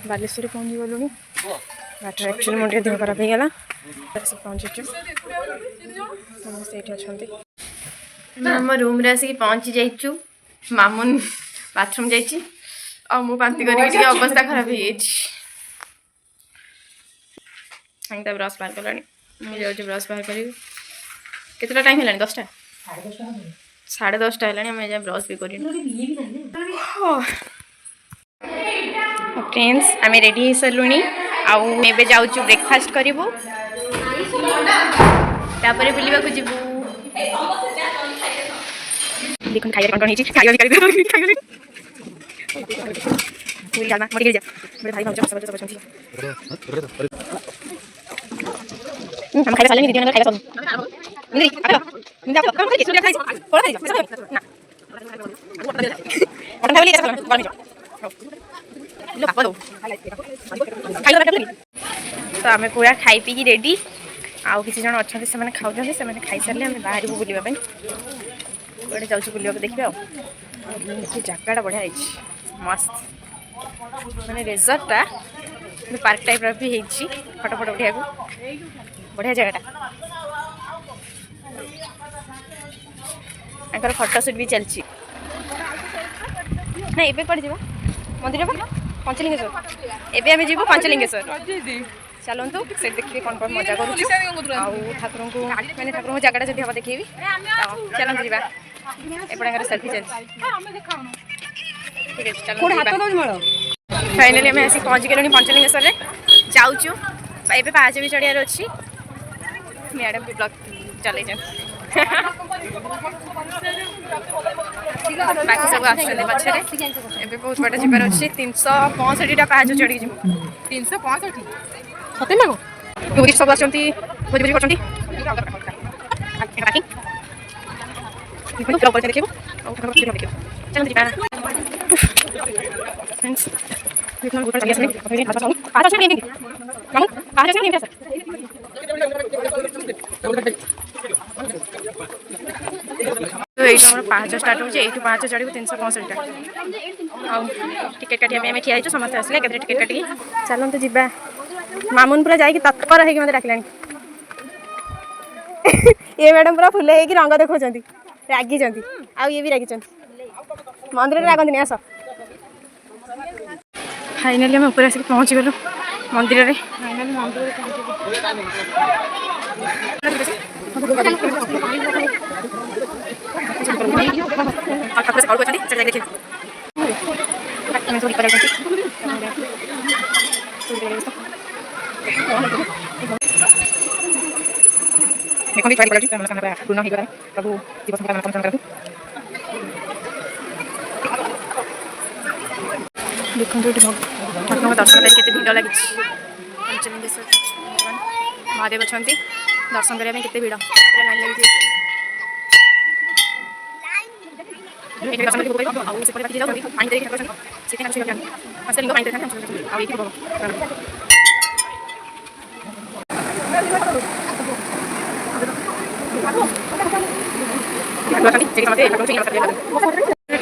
बालेश्वर पहुँची गलुणी बाट एक्चुअली मोटे देह खराब होगा पहुँचीचु समस्त अच्छा आम रूम रे आसिक पहुँची जाइचु मामुन बाथरूम जाइए और मु बांती करके अवस्था खराब हो ब्रश बाहर कलानी मुझे ब्रश बाहर कर केतटा टाइम है 10टा 10:30 है ब्रश भी कर फ्रेंड्स आम रेडी हो सारूँ आउ जाऊँ ब्रेकफास्ट करूँ तापर बुलवा को जीवु देखो खाइए कौन खाइए हम खाइबा साले दीदी खाइबा सब निदी आबा निदा कम खाइ सुनिया खाइ कोला खाइ ना अपन खाइबा ले सब गरम लो बोलो खाइलो बेटा तो हमें पूरा खाई पी की रेडी आउ किसी जन अच्छा से मैंने खाऊ से मैंने खाई सारे हमें बाहर को बुलवा गोटे जाऊँ बुलवा देखिए जगटा बढ़िया है मस्त मैंने रिजर्टा पार्क टाइप भी फटो फटो उठा बढ़िया जगटा फटोशूट भी चलती ना एबे कौन जा मंदिर पंचलिंगेश्वर एबे आम जीव पंचलिंगेश्वर चलतु से देखिए कौन कौन मजा करूँ ठाकुर को मैंने ठाकुर जगटा जब हम देखी चलते जा एपटे सेल्फी चलती फाइनाली आम आसिक पहुँची गलुँ पंचलिंगेश्वर जाऊँ एबे पाँच भी चढ़ियार अच्छी मैडम भी ब्लॉग चल बाकी सब आसछे पछे बहुत बड़ा जीवार अच्छे 365 पाँच चढ़ी 365 सत्य ना टूरिस्ट सब आसछंती भोजी भोजी तो ये पाँच स्टार्ट हो पाँच चढ़ू 365 टिकेट काटी ठिया समस्त आसले टिकेट काटिकी चलते जीवा मामुन पूरा जाकि तत्पर हो मत डाकिलानी ये मैडम पूरा फुल हो रंग देखा रागी आउ ये भी रागी मंदिर रागंती आस फाइनाली आम ऊपर आसिक पहुँची गलु मंदिर में पूर्ण हो प्रभु दिवस देखो ठाकुर दर्शन करके भिड़ लगी पंचलिंगेश्वर महादेव अच्छा दर्शन करने के भिड़ लाइन लगी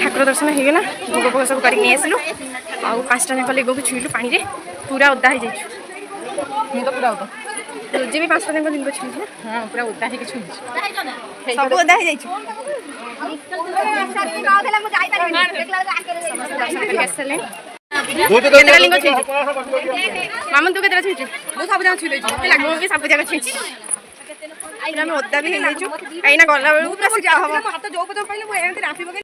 ठाकुर दर्शन होगा भोग भोग सब करके आसलु आउ 5टा जाक लिंग को छुईलु पानी रे पूरा ओदा हो जाइछु तो पूरा ओदा तुझे भी 5टा जाक लिंग छुईलु हां पूरा ओदा हो के छुईलु सब ओदा हो जाइछु केतरा लिंग छुईलु मामन तू केतरा छुईलु मु सब जाक छुईलु मु भी सब जाक छुईछि आम ओदा भी हो कहीं गला बेलू पूरा सीधा हम हाथ जो पद पाइले मु एंती राफी पके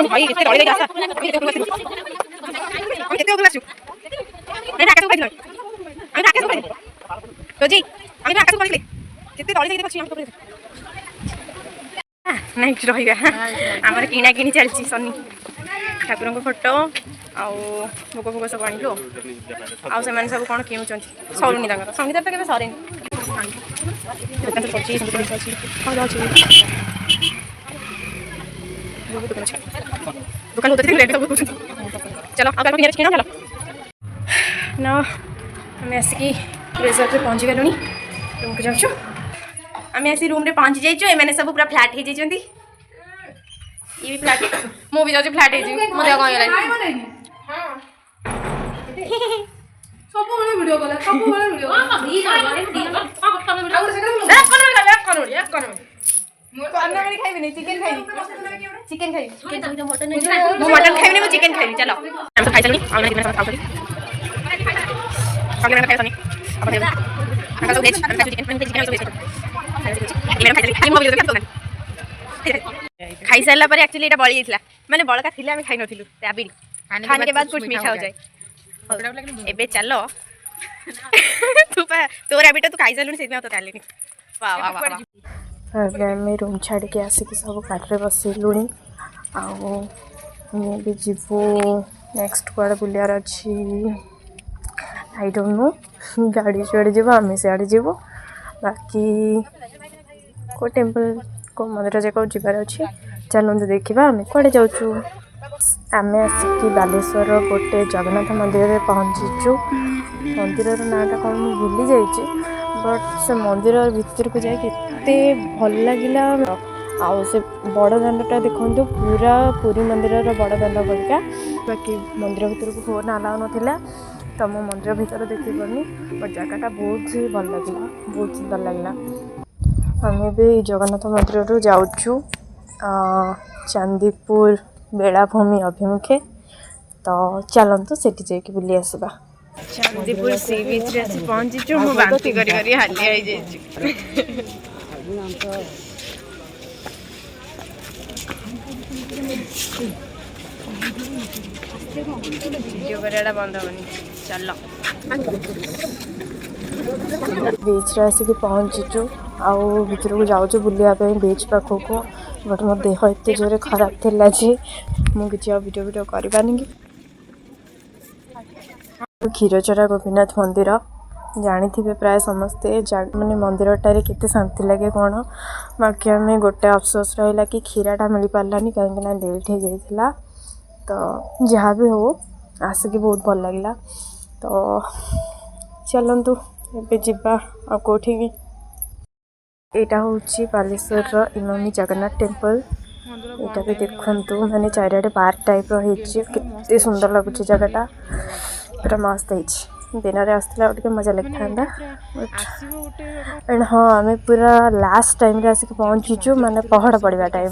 भाई एते डरे जा केते ओगला छु ए ढाका पाइले हम ढाका पाइले रोजी हम ढाका पाइले केते डरे जाके पछी हम तो नहीं रहिगा हमर किना किनी चलची सन्नी ठाकुर को फोटो आउ भोग भोग सब आनिलो आउ से सब कौन किणुचंती सरुनी तांकर संगीत तो केबे सरेनी दुकान तो पची संगीत पची हां जाऊ दुकान होते थे लेट सब कुछ चलो अब नियर किना चलो ना हम आसिकी रिजॉर्ट रे पहुंची गलुनी रूम को जाउछु आम आसी रूम रे पहुंची जाइछु ए माने सब पूरा फ्लैट हे जाइछंती ये भी फ्लैट मु भी जाउछु फ्लैट हे जी मो देह गय लाइन हां चिकेन खाइबी मटन खाइबी नहीं चिकेन खाइबी चलो हम तो खाइ चलनी और नहीं सब खाउ खाली खाइ सनी अब देबो हम तो भेज हम चिकेन चिकेन सब भेज खाई सारा पर एक्चुअली एटा बळी जाइतला माने बळका थिले हम खाइ नथिलु ताबिल खाने के बाद कुछ मीठा हो जाए एबे चलो तू तोर एबिटा तू खाइ सालुनी सेति तो तालेनी वाह वाह वाह आम रूम छाड़ के आसिक सब पाटे बसलुणी भी जीवु नेक्स्ट कुआड़े बुलार अच्छी आई डोंट नो गाड़ी जुआड़े जीव आम सियाड़े जीव बाकी को टेम्पल को मंदिर जाक जबार अच्छे चलते देखा आम कड़े जाऊँ आम आसिक बालेश्वर गोटे जगन्नाथ मंदिर में पहुँचीचु मंदिर नाटा कौन मुझे भूली जाइए बट से मंदिर भीतर को जाते भल लगिला आउ से बड़ दांडा देखो पूरा पुरी मंदिर बड़ दांडा परिका बाकी मंदिर भीतर को फोन अलाउ नाला तो मो मंदिर भीतर देखी पानी बट जगटा बहुत ही भल लगे बहुत सुंदर लगला आम भी जगन्नाथ मंदिर जाऊँ चांदीपुर बेलाभूमि अभिमुखे तो चलतु सेठी जाकि बुली आसबा चांदीपुर सी बीच रे पहुंची मु बांती करी करी हाली आई जाइछु वीडियो करेड़ा बंद होनी चलो बीच रे आसिक पहुंचीचु आउ भीतर को जाऊँ बुलिया बीच पाखक बट मो देह एत जोरे खराब थिला जे मु किसी वीडियो वीडियो कर पानी क्षीरचोरा गोपीनाथ मंदिर जानी प्राय समस्ते माने मंदिर टारे केते शांति लगे कौन बाकी आम गोटे अफसोस रहा कि क्षीराटा मिल पारानी कहीं लेट हो जाता तो जहाँ भी हो आसिक बहुत भल लगे तो चलतु ए जा कौटी यहाँ हूँ बालेश्वर इमामी जगन्नाथ टेम्पल यहाँ भी देखु मैंने चारिड़े पार्क टाइप रही सुंदर लगुच जगटा पूरा मस्त दिन में आसला मजा लगता एंड हाँ आम पूरा लास्ट टाइम आसिक पहुँचीचु माने पहाड़ पड़ा टाइम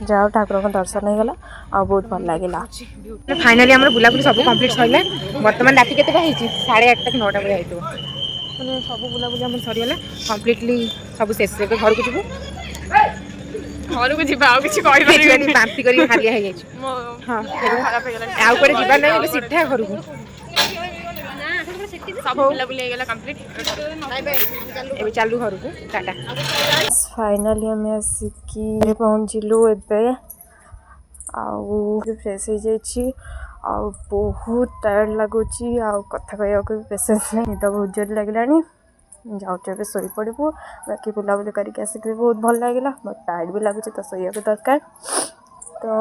जाओ ठाकुर को दर्शन हो गला आ बहुत भल लगे फाइनाली आम बुलाबुली सब कम्प्लीट सरला बर्तमान राति के 8:30 तक 9टा बजे आइतो मैंने सब बुलाबुली आम सरीगला कम्प्लीटली सब शेष घर को जीवु घर को जीवा बांती कर हालिया हाँ आउ कड़े जीवार ना सीधा घर को सब बुलाबुली गला कंप्लीट ए चलू घर को टाटा फाइनली आम आसिक पहुँचलु एबे आउ फ्रेश हो जाइए आउ बहुत टायर्ड लगुच कथा कहवा भी पेसेंस नहीं निद बहुत जोर लगला जाऊँ शोई पड़ू बाकी बुलाबुली करके आसिक भी बहुत भल लगे बट टायर्ड भी लगुच तो शोया दरकार तो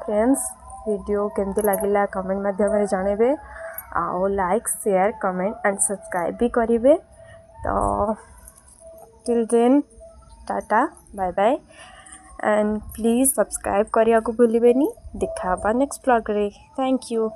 फ्रेंड्स वीडियो केमती लगिला कमेंट माध्यम जनइबे आउ like share comment and subscribe भी करेंगे तो till then tata bye bye and please subscribe करने को भूलिए देखा नेक्स्ट ब्लॉग रे थैंक यू।